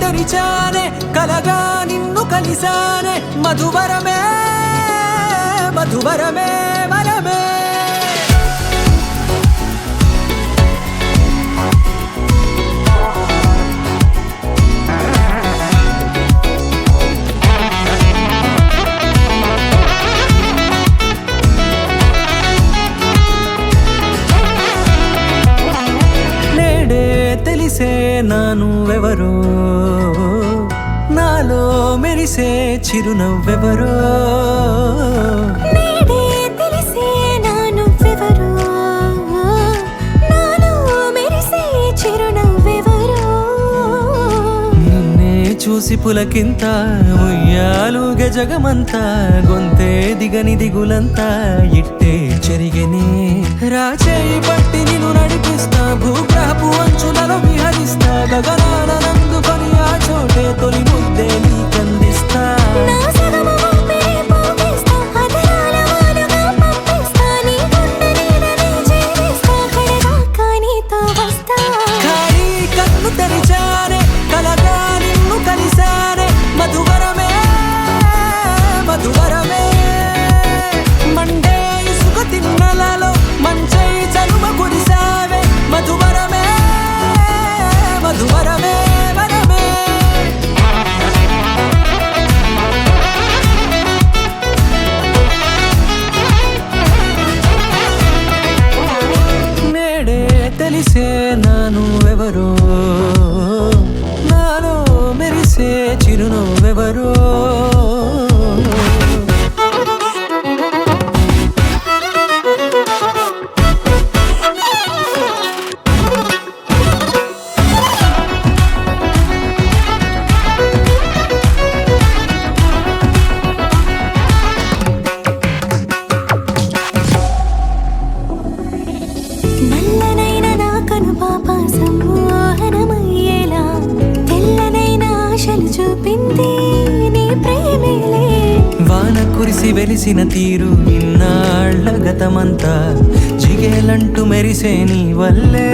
తెరిచానే కలగా నిన్ను కలిసానే మధువరమే మధువరమే వరమే తెలిసే నానువెవరో నాలో మెరిసే చిరునవ్వెవరో నేడే తెలిసే నానువెవరో నాలో మెరిసే చిరునవ్వెవరో నిన్నే చూసి పులకింత ఉయ్యాలుగే జగమంతా గొంతే దిగని దిగులంతా ఇట్టే చెరిగెనే రాచేయి పట్టి నిన్ను నడిపిస్తా భూగ్రహపు అంచులలో విహరిస్తా గగనాన నందుకొని ఆ చోటే తొలి ముద్దే నీకందిస్తా నా సగము ఊపిరి పోగిస్తా అదరాల వాలుగా పంపిస్తా నీ గుండె నీడనే చేరిస్తా కడదాకా నీతో వస్తా ఖాళీ కన్ను తెరిచానే కలగా నిన్ను కలిసానే మధువరమే మధువరమే మండే ఇసుక తిన్నలలో మంచై చలుమ కురిసావే మధువరమే మధువరమే వరమే నేడే తెలిసే నానువెవరో నాలో మెరిసే చిరునవ్వెవరో నల్లనైన నా కనుపాప సమ్మోహనమయ్యేలా తెల్లనైన ఆశలు చూపింది నీ ప్రేమేలే వాన కురిసి వెలిసిన తీరు ఇన్నాళ్ల గతమంతా జిగేలంటూ మెరిసే నీ వల్లే